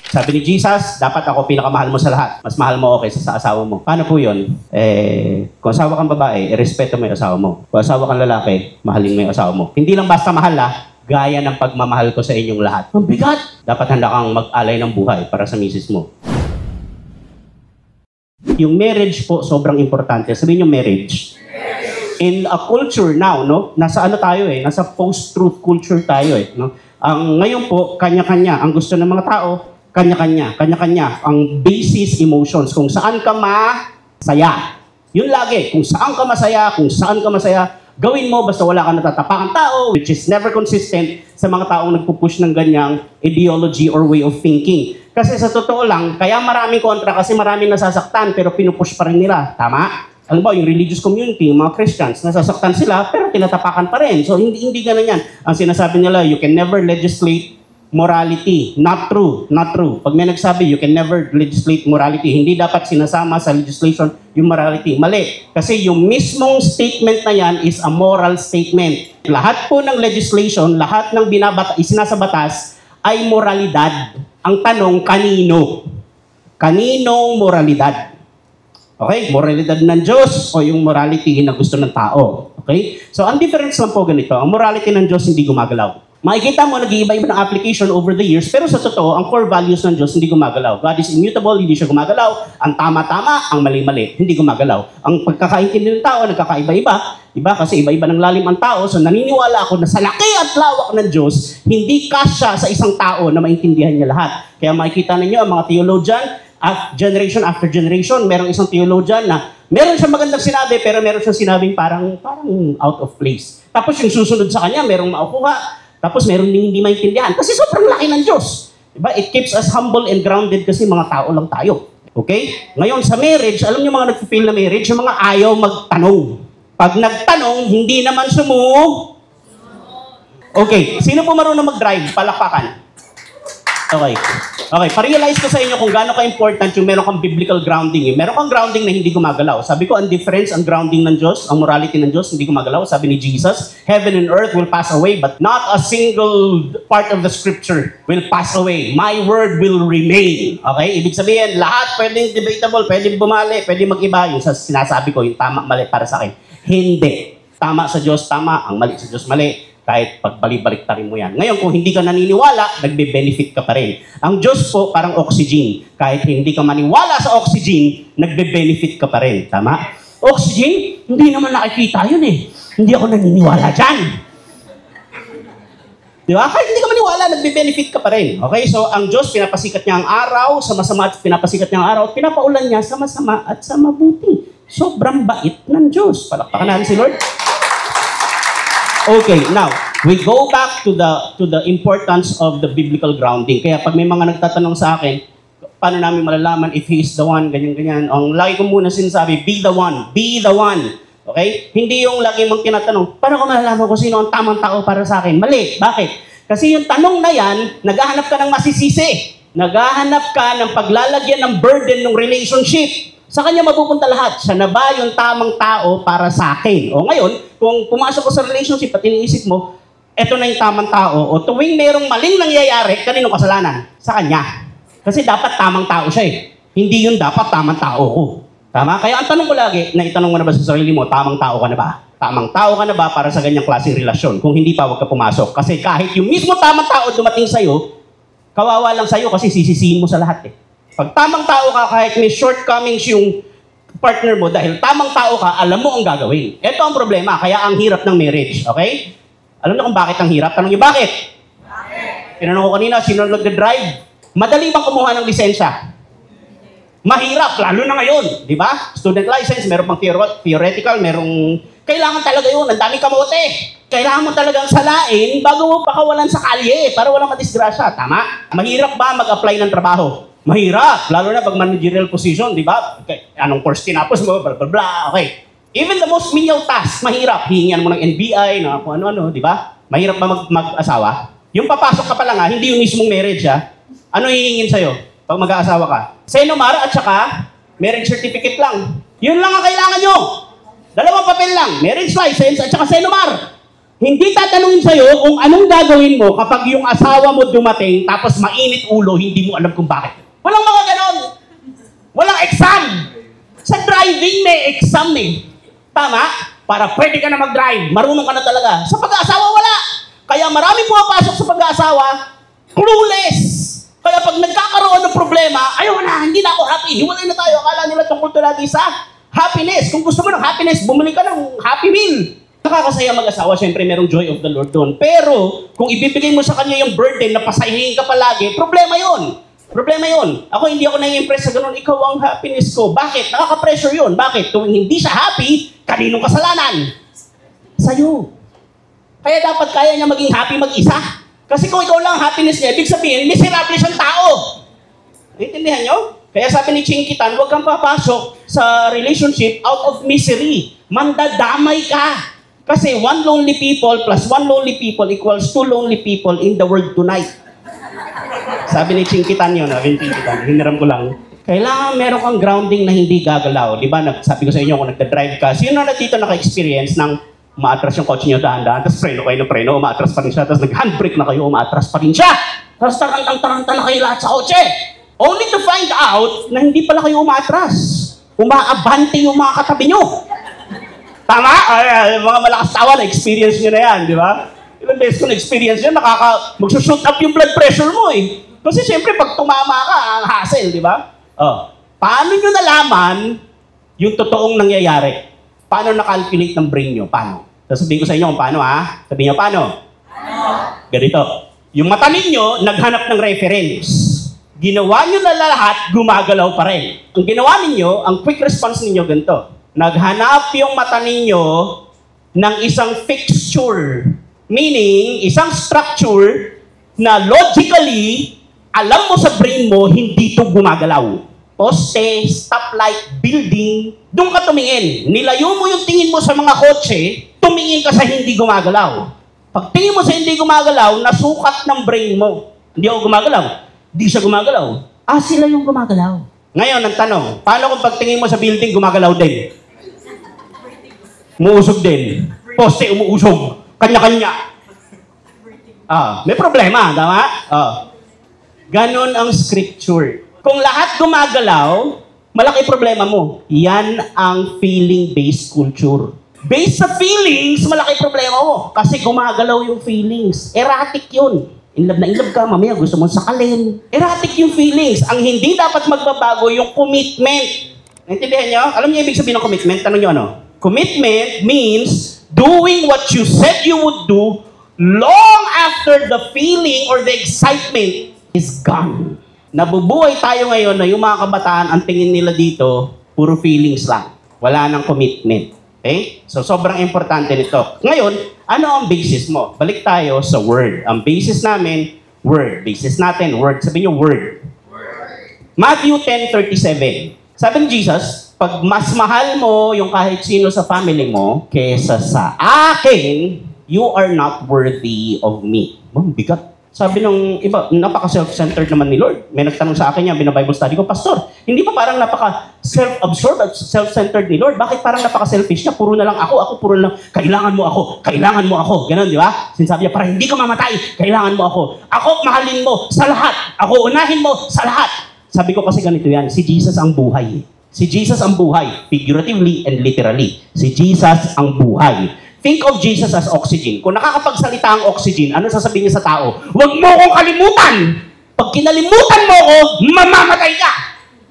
Sabi ni Jesus, dapat ako pinakamahal mo sa lahat. Mas mahal mo ako kaysa sa asawa mo. Paano po yun? Kung asawa kang babae, irespeto mo yung asawa mo. Kung asawa kang lalaki, mahalin mo yung asawa mo. Hindi lang basta mahal gaya ng pagmamahal ko sa inyong lahat. Ang bigat! Dapat handa kang mag-alay ng buhay para sa misis mo. Yung marriage po, sobrang importante. Sabihin yung marriage. In a culture now, no? Nasa ano tayo nasa post-truth culture tayo no? Ngayon po, kanya-kanya. Ang gusto ng mga tao, kanya-kanya. Kanya-kanya. Ang basis emotions. Kung saan ka masaya. Yun lagi. Kung saan ka masaya, gawin mo basta wala kang natatapakang tao, which is never consistent sa mga taong nagpupush ng ganyang ideology or way of thinking. Kasi sa totoo lang, kaya maraming kontra kasi maraming nasasaktan pero pinupush pa rin nila. Tama? Alam mo, yung religious community, yung mga Christians, nasasaktan sila, pero tinatapakan pa rin. So, hindi ganun yan. Ang sinasabi nila, you can never legislate morality. Not true. Not true. Pag may nagsabi, you can never legislate morality. Hindi dapat sinasama sa legislation yung morality. Mali. Kasi yung mismong statement na yan is a moral statement. Lahat po ng legislation, lahat ng isinasabatas ay moralidad. Ang tanong, kanino? Kaninong moralidad? Okay? Moralidad ng Diyos o yung morality na gusto ng tao. Okay? So, ang difference lang po ganito. Ang morality ng Diyos hindi gumagalaw. Makikita mo, nag-iiba-iba ng application over the years, pero sa totoo, ang core values ng Diyos hindi gumagalaw. God is immutable, hindi siya gumagalaw. Ang tama-tama, ang mali-mali, hindi gumagalaw. Ang pagkakaintindi ng tao, nagkakaiba-iba. Diba? Kasi iba-iba ng lalim ang tao. So naniniwala ako na sa laki at lawak ng Diyos, hindi kasya sa isang tao na maintindihan niya lahat. Kaya makikita ninyo, ang mga theologian, generation after generation, merong isang theologian na meron siyang magandang sinabi, pero meron siyang sinabing parang out of place. Tapos yung susunod sa kanya, merong makukuha. Tapos meron din hindi maintindihan. Kasi sobrang laki ng Diyos. Diba? It keeps us humble and grounded kasi mga tao lang tayo. Okay? Ngayon, sa marriage, alam niyo mga nag-fail na marriage, yung mga ayaw magtanong. Pag nagtanong, hindi naman Okay. Sino po marunong mag-drive? Palakpakan. Okay. Okay, pa-realize ko sa inyo kung gaano ka-important yung meron kang biblical grounding. Meron kang grounding na hindi gumagalaw. Sabi ko, ang difference, ang grounding ng Diyos, ang morality ng Diyos, hindi gumagalaw. Sabi ni Jesus, heaven and earth will pass away, but not a single part of the scripture will pass away. My word will remain. Okay? Ibig sabihin, lahat pwedeng debatable, pwedeng bumali, pwedeng mag-iba. Yung sinasabi ko, yung tama, mali para sa akin. Hindi. Tama sa Diyos, tama. Ang mali sa Diyos, mali. Kahit pagbalik-baliktarin mo yan. Ngayon, kung hindi ka naniniwala, nagbe-benefit ka pa rin. Ang Diyos po, parang oxygen. Kahit hindi ka maniwala sa oxygen, nagbe-benefit ka pa rin. Tama? Oxygen? Hindi naman nakikita yun Hindi ako naniniwala dyan. Di ba? Kahit hindi ka maniwala, nagbe-benefit ka pa rin. Okay? So, ang Diyos, pinapasikat niya ang araw, sa masama at pinapasikat niya ang araw, at pinapaulan niya sa masama at sa mabuti. Sobrang bait ng Diyos. Palakpakan natin si Lord. Okay, now, we go back to the importance of the biblical grounding. Kaya pag may mga nagtatanong sa akin, paano namin malalaman if He is the one, ganyan-ganyan. Ang lagi ko muna sinasabi, be the one. Be the one. Okay? Hindi yung lagi mong tinatanong, paano ko malalaman kung sino ang tamang tao para sa akin? Mali. Bakit? Kasi yung tanong na yan, naghahanap ka ng masisisi. Naghahanap ka ng paglalagyan ng burden ng relationship. Sa kanya mapupunta lahat. Siya na ba yung tamang tao para sa akin? O ngayon, kung pumasok ko sa relationship at iniisip mo, eto na yung tamang tao, o tuwing merong maling nangyayari, kaninong kasalanan? Sa kanya. Kasi dapat tamang tao siya Hindi yun dapat tamang tao ko. Tama? Kaya ang tanong ko lagi, na itanong mo na ba sa sarili mo, tamang tao ka na ba? Tamang tao ka na ba para sa ganyang klaseng relasyon? Kung hindi pa, huwag ka pumasok. Kasi kahit yung mismo tamang tao dumating sa'yo, kawawa lang sa'yo kasi sisisihin mo sa lahat Pag tamang tao ka, kahit may shortcomings yung partner mo, dahil tamang tao ka, alam mo ang gagawin. Ito ang problema, kaya ang hirap ng marriage, okay? Alam niyo kung bakit ang hirap? Tanong niyo, bakit? Tinanong ko kanina, sino nag-drive? Madali bang kumuha ng lisensya? Mahirap, lalo na ngayon, di ba? Student license, meron pang theoretical, merong... Kailangan talaga yun, ang daming kamote. Kailangan mo talagang salain bago mo pakawalan sa kalye para walang madisgrasya. Tama? Mahirap ba mag-apply ng trabaho? Mahirap, lalo na pag managerial position, di ba? Anong course tinapos mo, blah, blah, blah. Okay. Even the most menial task, mahirap. Hihingan mo ng NBI, na kung ano-ano, di ba? Mahirap ba mag-asawa? Yung papasok ka pa lang hindi yung mismong marriage Ano hihingin sa'yo pag mag-aasawa ka? Senomar at saka marriage certificate lang. Yun lang ang kailangan nyo. Dalawang papel lang. Marriage license at saka senomar. Hindi tatanungin sa'yo kung anong gagawin mo kapag yung asawa mo dumating tapos mainit ulo, hindi mo alam kung bakit. Walang mga ganon. Walang exam. Sa driving may exam eh. Tama? Para pwede ka na mag-drive. Marunong ka na talaga. Sa pag-aasawa, wala. Kaya maraming pumapasok sa pag-aasawa, clueless. Kaya pag nagkakaroon ng problema, ayaw na, hindi na ako happy. Hiwalay na tayo. Akala nila tungkol to lagi sa happiness. Kung gusto mo ng happiness, bumili ka ng Happy Meal. Nakakasaya mag-asawa, syempre merong joy of the Lord doon. Pero, kung ibibigay mo sa kanya yung burden na pasahihin ka palagi, problema yon. Problema yon. Ako hindi ako nai-impress sa ganun, ikaw ang happiness ko. Bakit? Nakaka-pressure yun. Bakit? Kung hindi siya happy, kaninong kasalanan? Sa'yo. Kaya dapat kaya niya maging happy mag-isa. Kasi kung ikaw lang happiness niya, ibig sabihin, miserable siyang tao. Naintindihan niyo? Kaya sabi ni Chinkitan, huwag kang papasok sa relationship out of misery. Mandadamay ka. Kasi one lonely people plus one lonely people equals two lonely people in the world tonight. Sabi ni Chinkitan yun, hiniram ko lang. Kailangan meron kang grounding na hindi gagalaw. Di ba, sabi ko sa inyo, kung nagda-drive ka, sino na dito naka-experience ng umaatras yung kotse nyo dahan-dahan, tapos preno kayo ng preno, umaatras pa rin siya, tapos nag-handbrake na kayo, umaatras pa rin siya. Tapos tarantang-taranta na kayo lahat sa kotse. Only to find out na hindi pala kayo umaatras. Umaabante yung mga katabi nyo. Tama? Mga malakas tawa na experience nyo na yan, di ba? Ilang beses ko na-experience yan, magsushoot up yung blood pressure mo eh. Kasi siyempre, pag tumama ka, ang hassle, di ba? Paano nyo nalaman yung totoong nangyayari? Paano na-calculate ng brain nyo? Paano? Sabihin ko sa inyo kung paano, ha? Sabihin nyo, paano? Ganito. Yung mata ninyo, naghanap ng reference. Ginawa nyo na lahat, gumagalaw pa rin. Ang ginawa ninyo, ang quick response ninyo, ganito. Naghanap yung mata ninyo ng isang fixture. Meaning, isang structure na logically, alam mo sa brain mo, hindi ito gumagalaw. Poste, stoplight, building, doon ka tumingin. Nilayo mo yung tingin mo sa mga kotse, tumingin ka sa hindi gumagalaw. Pag tingin mo sa hindi gumagalaw, nasukat ng brain mo. Hindi ako gumagalaw. Hindi siya gumagalaw. Sila yung gumagalaw. Ngayon, ang tanong, paano kung pagtingin mo sa building, gumagalaw din? Umuusog din. Poste, umuusog. Kanya-kanya. May problema, tama? Ganon ang scripture. Kung lahat gumagalaw, malaki problema mo. Yan ang feeling-based culture. Based sa feelings, malaki problema mo. Kasi gumagalaw yung feelings. Erratic yun. In love na in love ka, mamaya gusto mong sakalin. Erratic yung feelings. Ang hindi dapat magbabago yung commitment. Naintindihan nyo? Alam niyo ibig sabihin ng commitment? Tanong nyo ano? Commitment means doing what you said you would do long after the feeling or the excitement is gone. Nabubuhay tayo ngayon na yung mga kabataan, ang tingin nila dito, puro feelings lang. Wala nang commitment. Okay? So, sobrang importante nito. Ngayon, ano ang basis mo? Balik tayo sa word. Ang basis namin, word. Basis natin, word. Sabi niyo, word. Matthew 10:37. Sabi ni Jesus, pag mas mahal mo yung kahit sino sa family mo kesa sa akin, you are not worthy of me. Bigat. Sabi ng iba, napaka-self-centered naman ni Lord. May nagtanong sa akin yan, bina-Bible study ko, Pastor, hindi ba parang napaka-self-absorbed at self-centered ni Lord? Bakit parang napaka-selfish niya? Puro na lang ako, puro na lang, kailangan mo ako. Ganon, di ba? Sinasabi niya, para hindi ka mamatay, kailangan mo ako. Ako, mahalin mo sa lahat. Ako, unahin mo sa lahat. Sabi ko kasi ganito yan, si Jesus ang buhay. Si Jesus ang buhay, figuratively and literally. Si Jesus ang buhay. Think of Jesus as oxygen. Kung nakakapagsalita ang oxygen, ano sasabihin niya sa tao? Huwag mo akong kalimutan! Pag kinalimutan mo ako, mamamatay ka!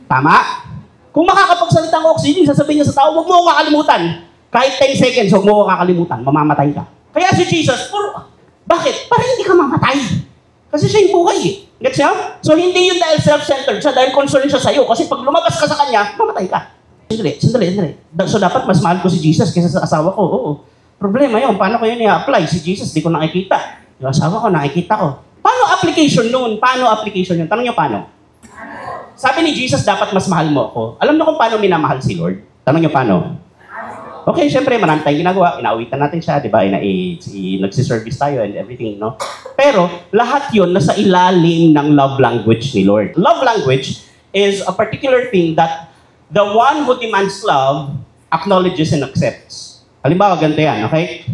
Tama? Kung makakapagsalita ang oxygen, sasabihin niya sa tao, huwag mo akong kakalimutan. Kahit 10 seconds, huwag mo akong kakalimutan, mamamatay ka. Kaya si Jesus, bakit? Para hindi ka mamatay. Kasi siya yung buhay eh. Gets niya? So hindi yun dahil self-centered siya, dahil concerned siya sa'yo. Kasi pag lumabas ka sa kanya, mamatay ka. Sandali. So dapat mas mahal ko si Jesus kaysa sa asawa ko. Oo. Problema yun. Paano ko yun i-apply? Si Jesus, di ko nakikita. Yung asawa ko, nakikita ko. Paano application nun? Paano application yun? Tanong niyo paano? Sabi ni Jesus, dapat mas mahal mo ako. Alam niyo kung paano minamahal si Lord? Tanong niyo paano? Okay, syempre, marami tayong ginagawa. Inaawitan natin siya, di ba? Nagsiservice tayo and everything, no? Pero, lahat yun nasa ilalim ng love language ni Lord. Love language is a particular thing that the one who demands love acknowledges and accepts. Halimbawa, ganito yan, okay?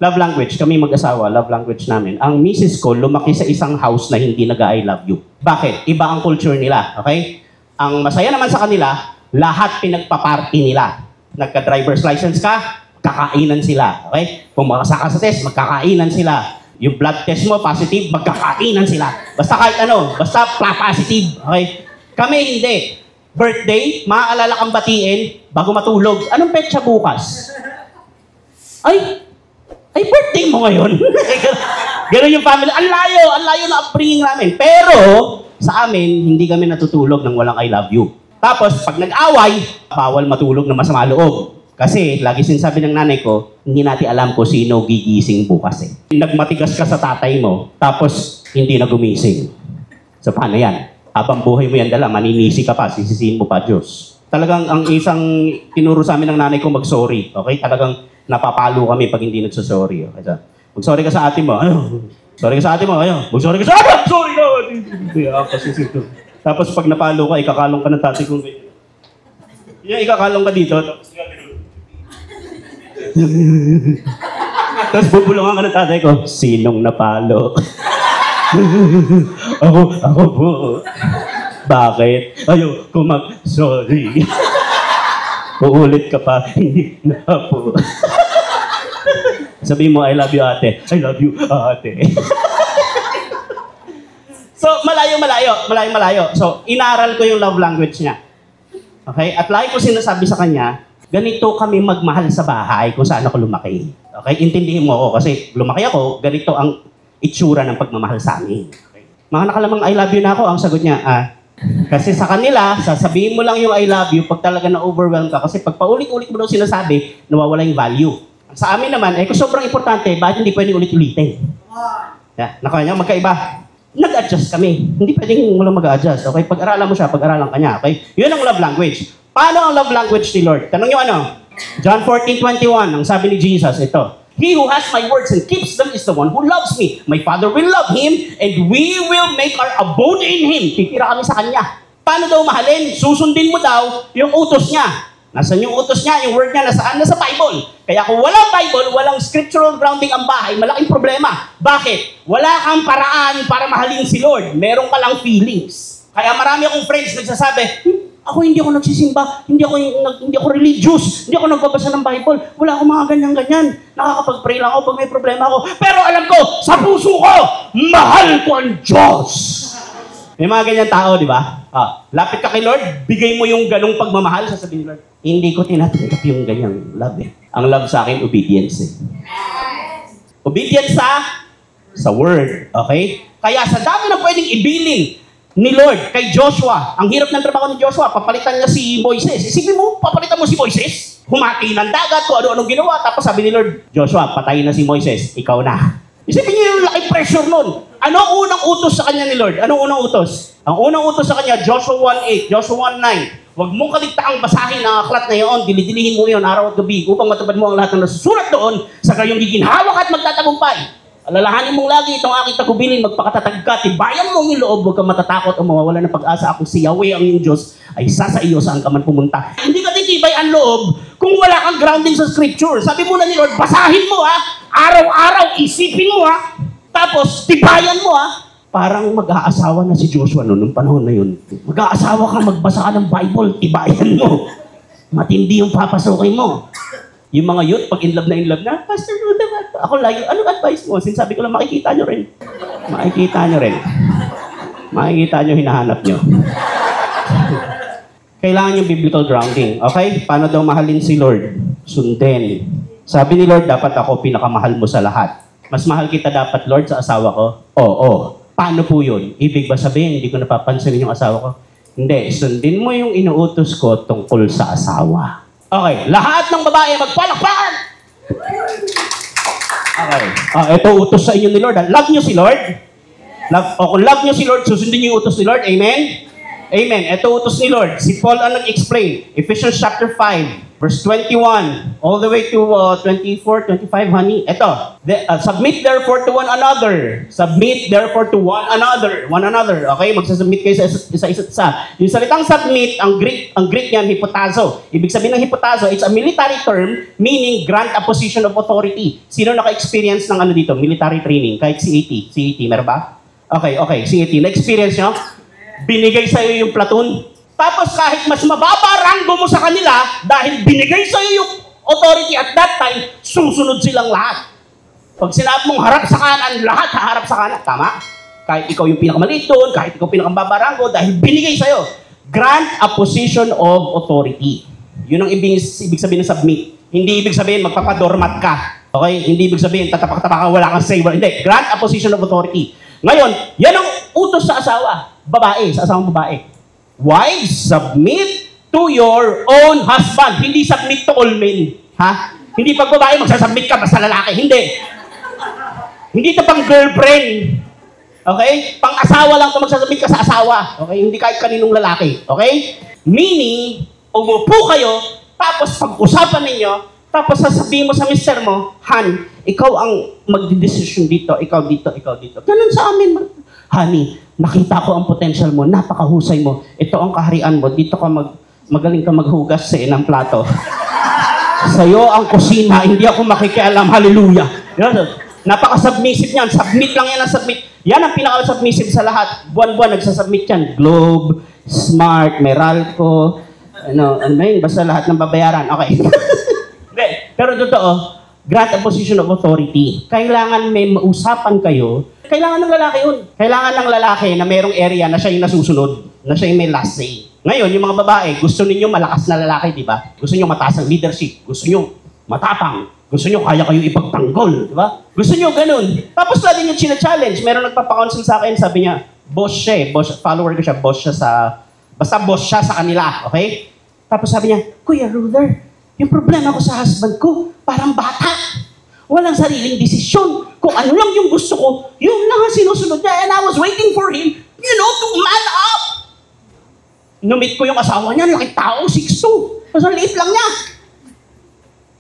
love language, kami mag-asawa, love language namin. Ang misis ko, lumaki sa isang house na hindi nag-I love you. Bakit? Iba ang culture nila, okay? Ang masaya naman sa kanila, lahat pinagpa-party nila. Nagka-driver's license ka, kakainan sila, okay? Kung makasaka sa test, magkakainan sila. Yung blood test mo, positive, magkakainan sila. Basta kahit ano, basta positive, okay? Kami hindi. Birthday, maaalala kang batiin bago matulog. Anong petsa bukas? Ay, birthday mo ngayon. Ganun yung family. Ang layo na upbringing namin. Pero, sa amin, hindi kami natutulog ng walang I love you. Tapos, pag nag-away, bawal matulog na masama loob. Kasi, lagi sinasabi ng nanay ko, hindi natin alam kung sino gigising bukas eh. Nagmatigas ka sa tatay mo, tapos hindi na gumising. So, paano yan? Habang buhay mo yan dala, maninisi ka pa, sisisihin mo pa Diyos. Talagang ang isang tinuro sa amin ng nanay ko mag-sorry. Okay? Talagang napapalo kami pag hindi nagsasorry. Okay? So, mag-sorry ka sa ate mo. Sorry ka sa ate mo. Mag-sorry ka sa ate mo. Sorry na. Tapos pag napalo ka, ikakalong ka ng tatay ko. Ikakalong ka dito. Tapos bubulungan ka ng tatay ko. Sinong napalo? Ako po. Bakit? Ayaw ko mag-sorry. Uulit ka pa, hindi na po. Sabihin mo, I love you, ate. I love you, ate. So, malayo. So, inaral ko yung love language niya. Okay? At lagi ko sinasabi sa kanya, ganito kami magmahal sa bahay kung saan ako lumaki. Okay? Intindihin mo ako kasi lumaki ako, ganito ang itsura ng pagmamahal sa amin. Okay? Mga nakalamang I love you na ako, ang sagot niya, kasi sa kanila, sasabihin mo lang yung I love you pag talaga na-overwhelm ka. Kasi pag paulit-ulit mo daw sinasabi, nawawala yung value. Sa amin naman, kung sobrang importante, bakit hindi pwedeng ulit-ulitin? Nakanya, magkaiba. Nag-adjust kami. Hindi pwedeng walang mag-adjust. Okay? Pag-aralan mo siya, pag-aralan ka niya. Okay? Yun ang love language. Paano ang love language ni Lord? Tanong nyo ano? John 14:21, ang sabi ni Jesus, ito. He who has my words and keeps them is the one who loves me. My Father will love him, and we will make our abode in him. Titira kami sa kanya. Paano daw mahalin? Susundin mo daw yung utos niya. Nasaan yung utos niya? Yung word niya, nasaan? Nasa Bible. Kaya kung walang Bible, walang scriptural grounding ang bahay, malaking problema. Bakit? Wala kang paraan para mahalin si Lord. Meron ka lang feelings. Kaya marami akong friends nagsasabi, ako hindi ako nagsisimba, hindi ako religious, hindi ako nagbabasa ng Bible, wala akong mga ganyan-ganyan. Nakakapag-pray lang ako pag may problema ako. Pero alam ko, sa puso ko, mahal ko ang Diyos. May mga ganyan tao, di ba? Lapit ka kay Lord, bigay mo yung ganong pagmamahal, sasabihin ni Lord, hindi ko tinatanggap yung ganyang love eh. Ang love sa akin, obedience eh. Obedience sa word, okay? Kaya sa dami na pwedeng ibilin ni Lord kay Joshua, ang hirap ng trabaho ni Joshua, papalitan niya si Moises. Isipin mo, papalitan mo si Moises? Humati ng dagat, kung ano-anong ginawa. Tapos sabi ni Lord, Joshua, patayin na si Moises, ikaw na. Isipin niyo yung laki pressure nun. Ano ang unang utos sa kanya ni Lord? Anong unang utos? Ang unang utos sa kanya, Joshua 1:8, Joshua 1:9. Huwag mong kaligtaang basahin ang aklat na iyon, dilidilihin mo iyon araw at gabi upang matupad mo ang lahat ng nasusulat doon sa kayong giginhawak at magtatagumpay. Alalahanin mong lagi itong aking tagubilin, magpakatatag ka, tibayan mong yung loob, huwag kang matatakot o mawawala ng pag-asa. Ako si Yahweh ang iyong Diyos, ay sa iyo saan ka man pumunta. Hindi ka titibay ang loob kung wala kang grounding sa scripture. Sabi mo na ni Lord, basahin mo araw-araw, isipin mo tapos tibayan mo Parang mag-aasawa na si Joshua noong panahon na yun. Mag-aasawa ka, magbasa ka ng Bible, tibayan mo. Matindi yung papasukin mo. Yung mga youth, pag in love na, Pastor Ruda, ako lagi, anong advice mo? Sinasabi ko lang, makikita nyo rin. Makikita nyo, hinahanap nyo. Kailangan yung biblical grounding. Okay? Paano daw mahalin si Lord? Sundin. Sabi ni Lord, dapat ako pinakamahal mo sa lahat. Mas mahal kita dapat, Lord, sa asawa ko? Oo. Paano po yun? Ibig ba sabihin, hindi ko napapansin yung asawa ko? Hindi. Sundin mo yung inuutos ko tungkol sa asawa. Okay. Lahat ng babae, magpalakpakan! Okay. Ito utos sa inyo ni Lord. Love niyo si Lord? Kung love niyo si Lord, susundin niyo yung utos ni Lord. Amen? Amen. Ito utos ni Lord. Si Paul ang nag-explain. Ephesians chapter 5. Verse 21, all the way to 24, 25, honey. Ito, submit therefore to one another. Submit therefore to one another. One another. Okay, magsasubmit kayo sa isa't isa. Yung salitang submit, ang Greek niyan, hypotazo. Ibig sabihin ng hypotazo, it's a military term meaning grant a position of authority. Sino naka-experience ng ano dito? Military training. Kahit CAT. CAT, meron ba? Okay, CAT. Na-experience nyo? Binigay sa'yo yung platoon. Tapos kahit mas mababa ranggo mo sa kanila, dahil binigay sa'yo yung authority at that time, susunod silang lahat. Pag sinabi mong harap sa kanan, lahat haharap sa kanan. Tama? Kahit ikaw yung pinakamaliit doon, kahit ikaw pinakamababa ranggo, dahil binigay sa'yo. Grant a position of authority. Yun ang ibig sabihin ng submit. Hindi ibig sabihin magpapadormat ka. Okay? Hindi ibig sabihin tatapak-tapak ka, wala kang say. Hindi. Grant a position of authority. Ngayon, yan ang utos sa asawa. Babae, sa asawang babae. Wives, submit to your own husband. Hindi submit to all men. Ha? Hindi pag babae, magsasubmit ka basta lalaki. Hindi. Hindi ito pang girlfriend. Okay? Pang-asawa lang ito, magsasubmit ka sa asawa. Okay? Hindi kahit kaninong lalaki. Okay? Meaning, umupo kayo, tapos pag-usapan ninyo, tapos sasabihin mo sa mister mo, Han, ikaw ang magdidesisyon dito, ikaw dito, ikaw dito. Ganun sa amin. Honey, nakita ko ang potential mo, napakahusay mo. Ito ang kaharian mo, dito ka magaling ka maghugas sa inang plato. Sa'yo ang kusina, hindi ako makikialam. Hallelujah. Napaka-submissive niyan. Submit lang yan ang submit. Yan ang pinaka-submissive sa lahat. Buwan-buwan nagsasubmit yan. Globe, Smart, Meralco, ano yun, basta lahat ng babayaran. Okay. Pero totoo, grant a position of authority. Kailangan may mausapan kayo. Kailangan ng lalaki yun. Kailangan ng lalaki na mayroong area na siya yung nasusunod, na siya yung may last say. Ngayon, yung mga babae, gusto ninyo malakas na lalaki, di ba? Gusto niyo mataas ang leadership. Gusto niyo matapang. Gusto niyo kaya kayo ipagtanggol, di ba? Gusto niyo ganun. Tapos lagi niyo china-challenge. Meron nagpapa-counsel sa akin, sabi niya, boss siya eh. Follower ko siya, boss siya basta boss siya sa kanila, okay? Tapos sabi niya, Kuya Ruler, yung problema ko sa husband ko, parang bata. Walang sariling desisyon. Kung ano lang yung gusto ko, yun lang ang sinusunod niya. And I was waiting for him, to man up. Numit ko yung asawa niya, laki tao, 6'2". Tapos ang liit lang niya.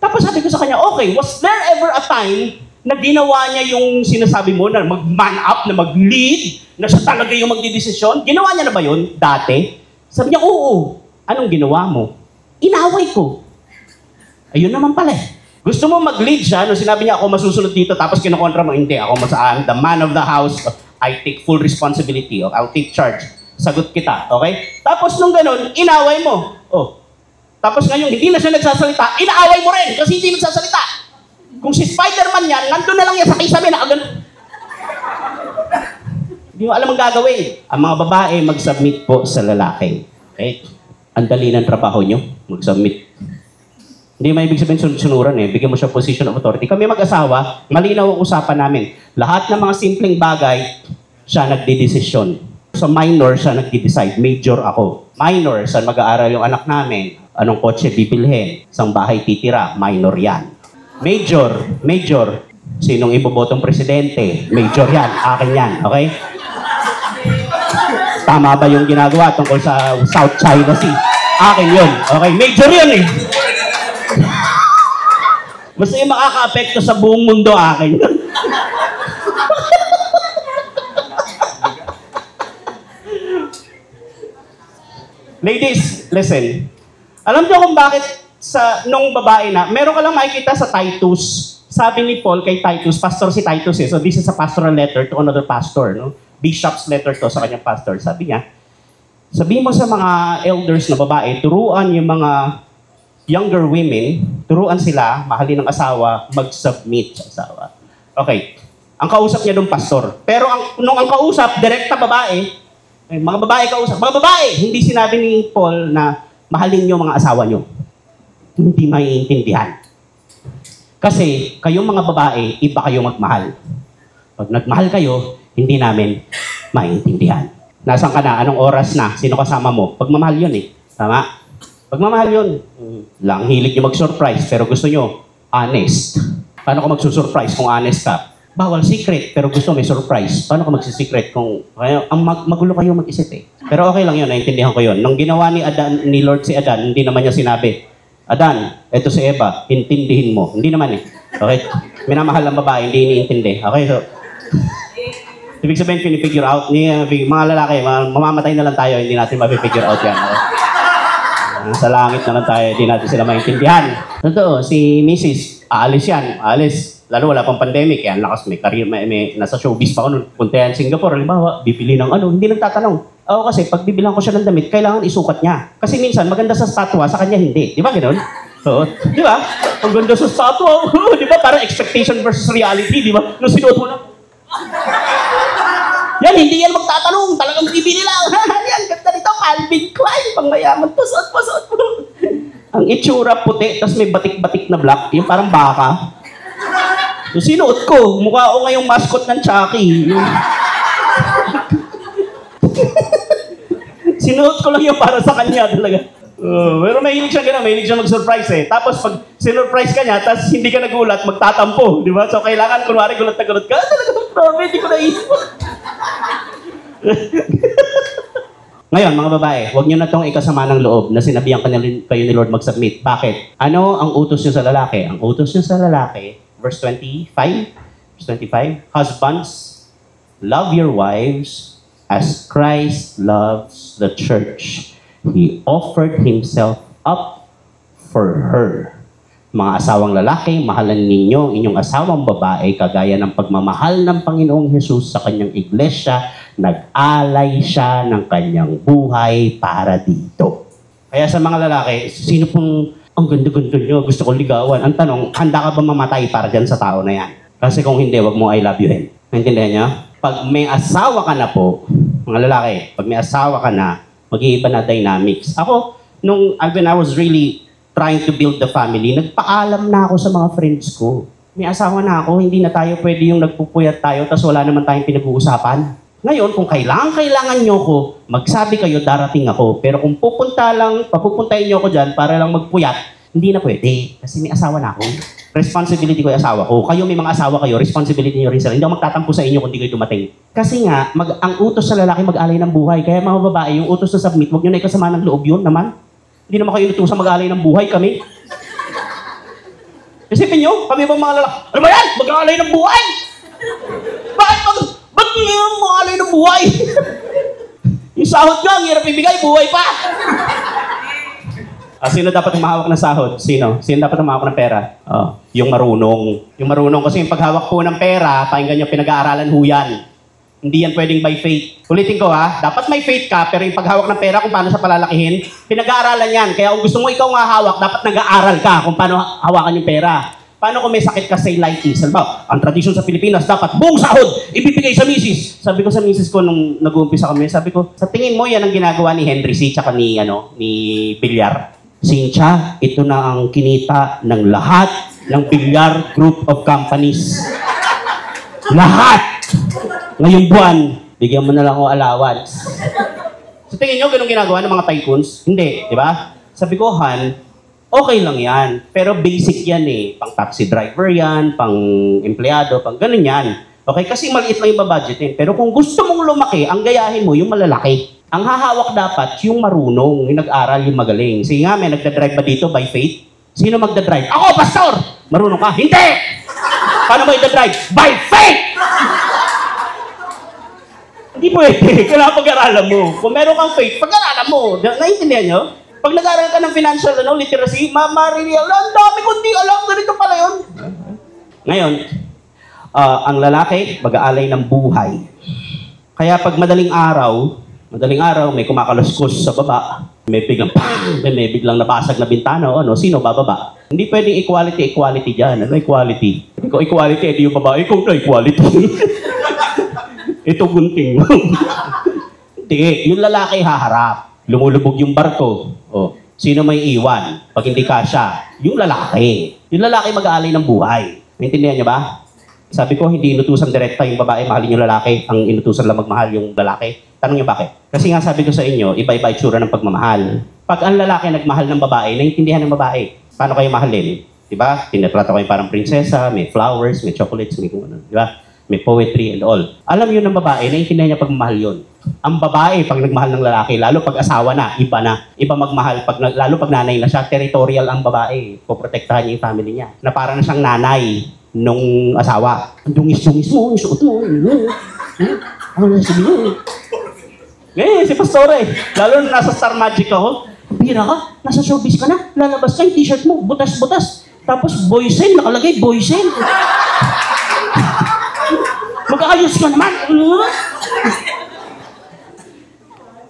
Tapos sabi ko sa kanya, okay, was there ever a time na ginawa niya yung sinasabi mo na mag-man up, na mag-lead, na siya talaga yung magdidesisyon? Ginawa niya na ba yun dati? Sabi niya, oo. Anong ginawa mo? Inaway ko. Ayun naman pala eh. Gusto mo mag-lead siya, nung sinabi niya ako masusunod dito, tapos kinukontra mo, hindi, ako I'm the man of the house, I take full responsibility, I'll take charge. Sagot kita, okay? Tapos nung ganun, inaway mo. Oh. Tapos ngayon, hindi na siya nagsasalita, inaaway mo rin, kasi hindi nagsasalita. Kung si Spider-Man yan, nandun na lang yan sa kisame, nakagano. Hindi mo alam ang gagawin. Ang mga babae, mag-submit po sa lalaki. Okay? Ang dali ng trabaho nyo, mag-submit. Hindi may ibig sabihin sunuran eh. Bigyan mo siya position of authority. Kami mag-asawa, malinaw ang usapan namin. Lahat ng mga simpleng bagay, siya nagdidesisyon. Sa minor, siya nagdi-decide. Major ako. Minor, saan mag-aaral yung anak namin? Anong kotse bibilhin? Isang bahay titira? Minor yan. Major. Sinong ibobotong presidente? Major yan. Akin yan. Okay? Tama ba yung ginagawa tungkol sa South China Sea? Akin yun. Okay? Major yun eh. Basta yung makaka-apekto sa buong mundo, akin yun. Ladies, listen. Alam niyo kung bakit nung babae na, meron ka lang makikita sa Titus. Sabi ni Paul kay Titus, pastor si Titus eh. So this is a pastoral letter to another pastor, no? Bishop's letter to sa kanyang pastor. Sabi niya, sabihin mo sa mga elders na babae, turuan yung mga younger women, turuan sila, mahalin ng asawa, mag-submit sa asawa. Okay. Ang kausap niya doon, pastor. Pero nung ang kausap, direkta babae, mga babae kausap. Mga babae, hindi sinabi ni Paul na mahalin niyo mga asawa niyo. Hindi maiintindihan. Kasi kayong mga babae, iba kayo magmahal. Pag nagmahal kayo, hindi namin maiintindihan. Nasaan ka na? Anong oras na? Sino kasama mo? Pagmamahal yun eh. Tama? Pagmamahal yun. Lang hilig nyo mag-surprise, pero gusto nyo honest. Paano ka mag-surprise kung honest ka? Bawal secret, pero gusto may surprise. Paano ka mag-secret kung magulo kayo mag-isip eh? Pero okay lang yun, naintindihan ko yun. Nung ginawa ni Lord si Adan, hindi naman niya sinabi, Adan, eto si Eva, intindihin mo. Hindi naman eh. Okay? Minamahal ang babae, hindi iniintindi. Okay, so, ibig sabihin, pinifigure out ni mga lalaki, mamamatay na lang tayo, hindi natin mapifigure out yan. Okay? Sa langit na lang tayo, hindi natin sila maintindihan. Totoo, si Mrs. aalis yan, aalis. Lalo wala pang pandemic, yan lakas, may career, may nasa showbiz pa ako nun. Punta yan Singapore, halimbawa, bibili ng ano, hindi nagtatanong. Ako kasi, pag bibilang ko siya ng damit, kailangan isukat niya. Kasi minsan, maganda sa statwa, sa kanya hindi. Di ba gano'n? Oo. Di ba? Ang ganda sa statwa. Di ba? Parang expectation versus reality, di ba? Nung sinuot mo na. Yan, hindi yan magtatanong. Talagang bibili lang. Yan, ganda nito. Calvin Klein. Pangmayaman. Suot mo. Ang itsura puti, tapos may batik-batik na black. Yung parang baka. So, sinuot ko. Mukha ko ngayong mascot ng Chucky. Sinuot ko lang yung para sa kanya talaga. Pero mahilig siya gano'n, mahilig siya mag-surprise eh. Tapos pag sinurprise ka niya, tapos hindi ka nagulat, magtatampo, di ba? So kailangan, kunwari, gulat na gulat ka, talaga, grabe, hindi ko naisip. Ngayon, mga babae, huwag niyo na itong ikasama ng loob na sinabihan kayo ni Lord mag-submit. Bakit? Ano ang utos niyo sa lalaki? Ang utos niyo sa lalaki, verse 25, Husbands, love your wives as Christ loves the church. He offered Himself up for her. Mga asawang lalaki, mahalan ninyo inyong asawang babae kagaya ng pagmamahal ng Panginoong Hesus sa kanyang iglesia. Nag-alay siya ng kanyang buhay para dito. Kaya sa mga lalaki, sino pong ang ganda-ganda nyo, gusto kong ligawan? Ang tanong, handa ka ba mamatay para dyan sa tao na yan? Kasi kung hindi, wag mo I love you him. Naintindihan nyo? Pag may asawa ka na po, mga lalaki, pag may asawa ka na, mag-iiba na dynamics. Ako, when I was really trying to build the family, nagpaalam na ako sa mga friends ko. May asawa na ako, hindi na tayo pwede yung nagpupuyat tayo, tapos wala naman tayong pinag-uusapan. Ngayon, kung kailangan nyo ko, magsabi kayo, darating ako. Pero kung papupuntahin nyo ako dyan para lang magpuyat, hindi na pwede. Kasi may asawa na ako. Responsibility ko yung asawa ko. Kayo may mga asawa kayo, responsibility nyo rin sila. Hindi ako magtatampo sa inyo kung di kayo dumating. Kasi nga, ang utos sa lalaki mag-alay ng buhay. Kaya mga babae, yung utos na submit, huwag nyo na ikasama ng loob yun naman. Hindi naman kayo natusan mag-alay ng buhay kami. Isipin nyo, kami ba mga lalaki? Ano ba yan? Mag-alay ng buhay? Bakit mag-alay ng buhay? Yung sahod nyo, ang hirap ibigay, buhay pa! Sino dapat humahawak ng sahod? Sino? Sino dapat humahawak ng pera? Yung marunong. Yung marunong kasi yung paghawak po ng pera, pakinggan nyo, pinag-aaralan ho yan. Hindi yan pwedeng by faith. Ulitin ko dapat may faith ka, pero yung paghawak ng pera kung paano sa palalakihin, pinag-aaralan yan. Kaya kung gusto mo ikaw nga hawak, dapat nag-aaral ka kung paano hawakan yung pera. Paano kung may sakit ka, say lighties? Halimbawa, ang tradisyon sa Pilipinas, dapat buong sahod, ibibigay sa misis. Sabi ko sa misis ko nung nag-uumpisa kami, sabi ko, sa tingin mo, yan ang ginagawa ni Henry C. tsaka ni Villar. Cynthia, ito na ang kinita ng lahat ng Villar Group of Companies. Lahat! Ngayong buwan, bigyan mo na lang ako allowance. So tingin nyo, ganun ginagawa ng mga tycoons? Hindi, di ba? Sabi ko, Han, okay lang yan. Pero basic yan eh. Pang taxi driver yan, pang empleyado, pang ganun yan. Okay, kasi maliit lang yung babudgetin. Pero kung gusto mong lumaki, ang gayahin mo yung malalaki. Ang hahawak dapat yung marunong, yung nag-aral, yung magaling. Sige nga, may nagdadrive ba dito by faith? Sino magdadrive? Ako, pastor! Marunong ka? Hindi! Paano mo i-drive? By faith! Hindi pwede. Kailangan pag-aralan mo. Kung meron kang faith, pag-aralan mo. Naiintindihan nyo? Pag nag-aral ka ng financial literacy, maririal, ang dami kundi alam, ganito pala yun. Ngayon, ang lalaki, mag-aalay ng buhay. Kaya pag madaling araw, may kumakaluskos sa baba, may biglang nabasag na bintana, sino bababa? Hindi pwedeng equality dyan. Ano equality? Ikaw equality, edi yung babae, ikaw na equality. Ito gunting mo. Hindi, yung lalaki haharap. Lumulubog yung barko. Sino may iwan? Pag hindi kasya, yung lalaki. Yung lalaki mag-aalay ng buhay. Naintindihan niyo ba? Sabi ko, hindi inutusan direkta yung babae, mahalin yung lalaki. Ang inutusan lang magmahal yung lalaki. Tanong niyo bakit? Kasi nga sabi ko sa inyo, iba-iba itsura ng pagmamahal. Pag ang lalaki nagmahal ng babae, naiintindihan ng babae. Paano kayo mahalin? Diba? Tinatrato kayo parang prinsesa, may flowers, may chocolates, may kung ano. Diba? may poetry and all. Alam yun ng babae, naiintindihan niya pagmamahal yun. Ang babae, pag nagmahal ng lalaki, lalo pag asawa na, iba na. Iba magmahal, lalo pag nanay na siya, territorial ang babae. Poprotektahan niya yung family niya. Na parang na siyang nanay nung asawa. Ang dungis-dungis mo, yung suot mo. Ano na sabi mo? Si Pastor lalo na nasa Star Magic ako, bira ka, nasa showbiz ka na, lalabas ka yung t-shirt mo, butas-butas. Tapos boysen, nakalagay boysen. Mag-aayos ka naman.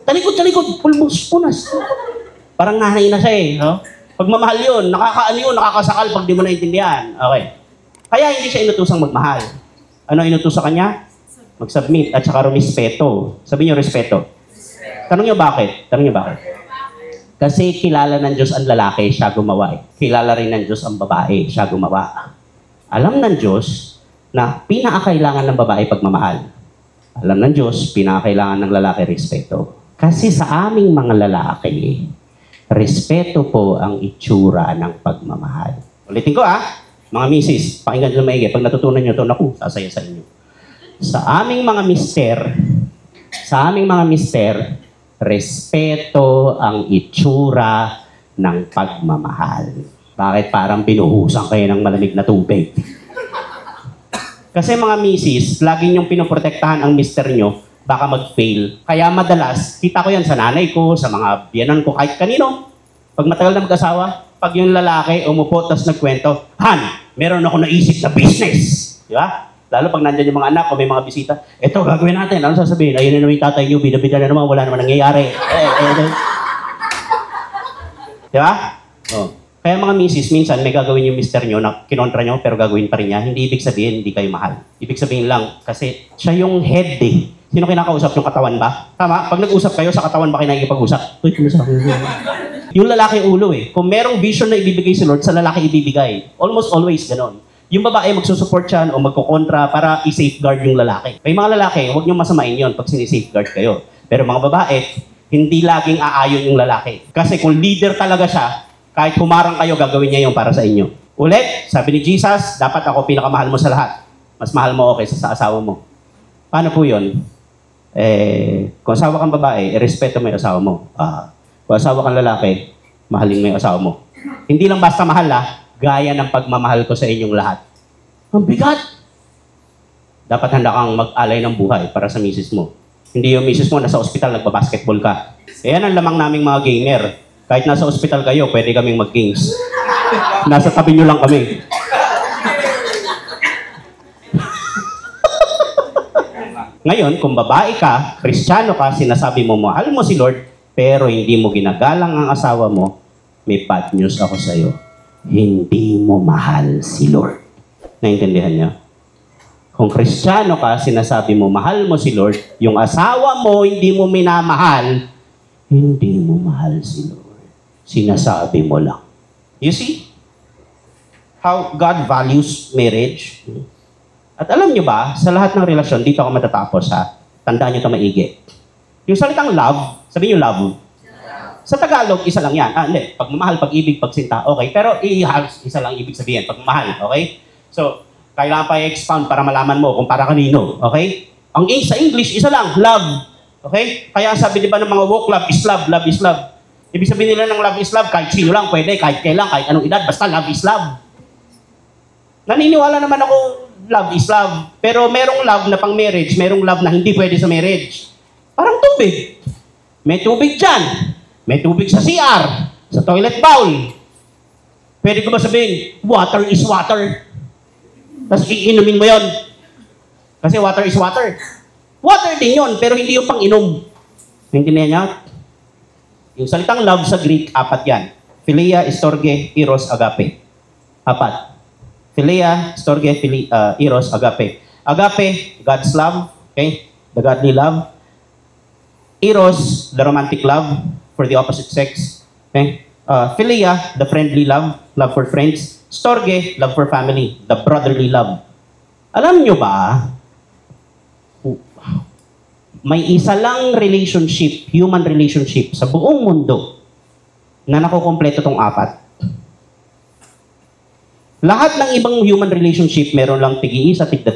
Talikod, pulmos, punas. Parang nanay na siya no? Pagmamahal yun, nakakasakal pag di mo naintindihan. Okay. Kaya hindi siya inutusang magmahal. Ano inutos sa kanya? Mag-submit at saka rumispeto. Sabi niyo, respeto. Tanong niyo bakit? Kasi kilala ng Diyos ang lalaki, siya gumawa. Kilala rin ng Diyos ang babae, siya gumawa. Alam ng Diyos na pinakakailangan ng babae pagmamahal. Alam ng Diyos, pinakakailangan ng lalaki respeto. Kasi sa aming mga lalaki, respeto po ang itsura ng pagmamahal. Ulitin ko mga misis, pakinggan nyo maigi. Pag natutunan nyo ito, naku, sasaya sa inyo. Sa aming mga mister, respeto ang itsura ng pagmamahal. Bakit parang binuhusan kayo ng malamig na tubig? Kasi mga misis, lagi niyong pinoprotektahan ang mister nyo, baka mag-fail. Kaya madalas, kita ko yan sa nanay ko, sa mga biyanan ko, kahit kanino. Pag matagal na mag-asawa, pag yung lalaki umupo, tapos nagkwento, Han, meron ako naisip na business. Di ba? Lalo pag nandyan yung mga anak o may mga bisita, eto, gagawin natin. Ano sasabihin? Ayun na naman yung tatay niyo, bida-bida na naman, wala naman nangyayari. Di ba? Kaya mga misis, minsan may gagawin yung mister nyo na kinontra nyo, pero gagawin pa rin niya. Hindi ibig sabihin, hindi kayo mahal. Ibig sabihin lang, kasi siya yung head Sino kinakausap? Yung katawan ba? Tama? Pag nag-usap kayo, sa katawan ba kayo nakikipag-usap? Uy, kumusta? Yung lalaki ulo Kung merong vision na ibibigay si Lord, sa lalaki ibibigay. Almost always ganon. Yung babae magsusupport siya o magkukontra para i-safeguard yung lalaki. May mga lalaki, huwag niyong masamain yon pag sinisafeguard kayo. Pero mga babae, hindi laging aayon yung lalaki. Kasi kung leader talaga siya, kahit humarang kayo, gagawin niya yung para sa inyo. Ulit, sabi ni Jesus, dapat ako pinakamahal mo sa lahat. Mas mahal mo okay sa asawa mo. Paano po yun? Kung asawa kang babae, irespeto mo yung asawa mo. Kung asawa kang lalaki, mahalin mo yung asawa mo. Hindi lang basta mahal gaya ng pagmamahal ko sa inyong lahat. Ang bigat! Dapat handa kang mag-alay ng buhay para sa misis mo. Hindi yung misis mo nasa ospital, nagbabasketball ka. Yan ang lamang naming mga gamer. Kahit nasa ospital kayo, pwede kaming mag-games. Nasa tabi nyo lang kami. Ngayon, kung babae ka, Kristiyano ka, sinasabi mo, mahal mo si Lord, pero hindi mo ginagalang ang asawa mo, may bad news ako sa'yo. Hindi mo mahal si Lord. Naintindihan niyo? Kung Kristiyano ka, sinasabi mo, mahal mo si Lord, yung asawa mo, hindi mo minamahal, hindi mo mahal si Lord. Sinasabi mo lang. You see? How God values marriage. At alam niyo ba, sa lahat ng relasyon, dito ako matatapos Tandaan niyo ito maigi. Yung salitang love, sabihin niyo love. Sa Tagalog, isa lang yan. Hindi. Pagmamahal, pag-ibig, pagsinta, okay. Pero isa lang ibig sabihin, pagmamahal, okay? So, kailangan pa i-expound para malaman mo kung para kanino, okay? Sa English, isa lang, love. Okay? Kaya sabi di ba ng mga woke, love is love, love is love. Ibig sabihin nila ng love is love, kahit sino lang pwede, kahit kailan, kahit anong edad, basta love is love. Naniniwala naman ako, love is love. Pero merong love na pang marriage, merong love na hindi pwede sa marriage. Parang tubig. May tubig dyan. May tubig sa CR, sa toilet bowl. Pwede ko ba sabihin, water is water? Tapos iinumin mo yon. Kasi water is water. Water din yon, pero hindi yung pang-inom. Naintindihan niya? Yung salitang love sa Greek, 4 yan. Philia, storge, eros, agape. 4. Philia, storge, eros, agape. Agape, God's love. Okay? The godly love. Eros, the romantic love for the opposite sex. Okay? Philia, the friendly love, love for friends. Storge, love for family, the brotherly love. Alam nyo ba, may isa lang relationship, human relationship, sa buong mundo na nakukompleto tong 4. Lahat ng ibang human relationship, meron lang tig-iisa, tig-2,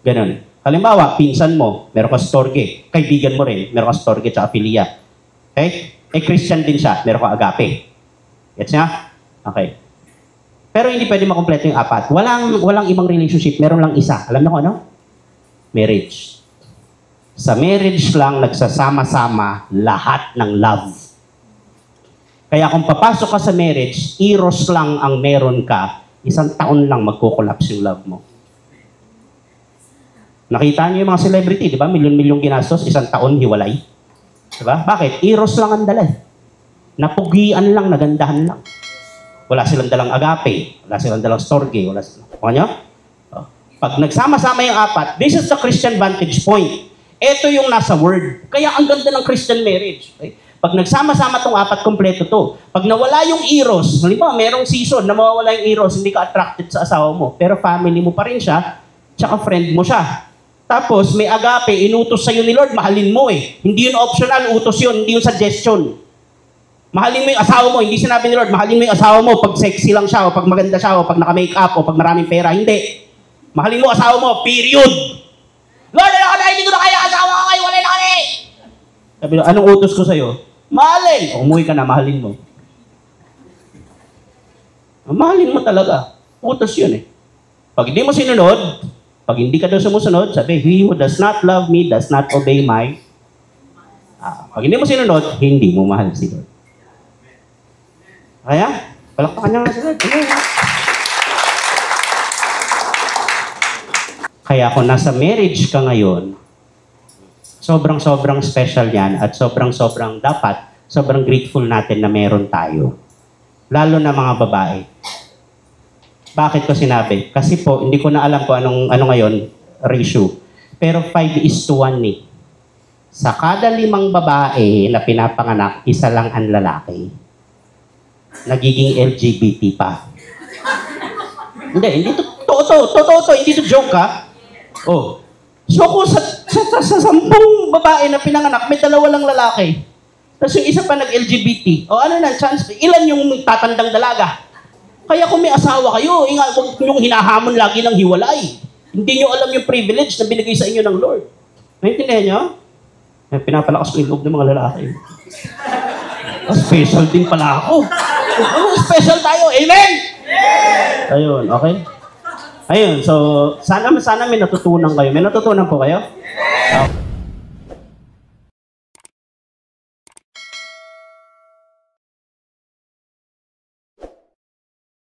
Ganun. Halimbawa, pinsan mo, meron ka storge. Kaibigan mo rin, meron ka storge tsaka filia. Okay? Eh, Christian din siya, meron ka agape. Gets niya? Okay. Pero hindi pwede makumpleto yung apat. Walang ibang relationship, meron lang isa. Alam niyo kung ano? Marriage. Sa marriage lang, nagsasama-sama lahat ng love. Kaya kung papasok ka sa marriage, eros lang ang meron ka, 1 taon lang magko-collapse yung love mo. Nakita niyo yung mga celebrity, di ba? Milyon-milyong ginastos, 1 taon hiwalay. Di ba? Bakit? Eros lang ang dala. Napugian lang, nagandahan lang. Wala silang dalang agape, wala silang dalang storge, wala silang... Kanya? Pag nagsama-sama yung apat, this is the Christian vantage point. Ito yung nasa word. Kaya ang ganda ng Christian marriage. Okay? Pag nagsama-sama tong apat, kompleto to. Pag nawala yung eros, halimbawa, merong season na mawawala yung eros, hindi ka attracted sa asawa mo, pero family mo pa rin siya, tsaka friend mo siya. Tapos, may agape, inutos sa'yo ni Lord, mahalin mo eh. Hindi yun optional, utos yun, hindi yun suggestion. Mahalin mo yung asawa mo, hindi sinabi ni Lord, mahalin mo yung asawa mo pag sexy lang siya, o pag maganda siya, o pag naka-makeup, o pag maraming pera. Hindi. Mahalin mo asawa mo, period. Lord, ano ka na, hindi ko na kaya asawa ka kayo, wala na kami. Sabi mo, anong utos ko sa'yo? Mahalin. O, umuwi ka na, mahalin mo. Mahalin mo talaga. Utos yun eh. Pag hindi mo sinunod, pag hindi ka daw sumusunod, sabi, he who does not love me, does not obey my... pag hindi mo sinunod, hindi mo mahal si Lord. Kaya, palakpakan niya nga si Lord. Kaya kung nasa marriage ka ngayon, sobrang special yan at sobrang dapat, sobrang grateful natin na meron tayo. Lalo na mga babae. Bakit ko sinabi? Kasi po, hindi ko na alam kung ano ngayon, ratio. Pero 5:1 eh. Sa kada 5 babae na pinapanganak, 1 lang ang lalaki. Nagiging LGBT pa. Hindi totoo, hindi to joke ha. Oh. So kung sa 10 babae na pinanganak, may 2 lang lalaki. Tapos yung isa pa nag-LGBT. O ano na, chance, ilan yung tatandang dalaga? Kaya kung may asawa kayo, huwag niyong hinahamon lagi ng hiwalay. Hindi niyo alam yung privilege na binigay sa inyo ng Lord. Naintindihan niyo? Pinapalakas ko yung loob ng mga lalaki. Special din pala ako. Special tayo. Amen? Ayun, okay? Ayun, so sana may natutunan kayo. May natutunan po kayo? Okay.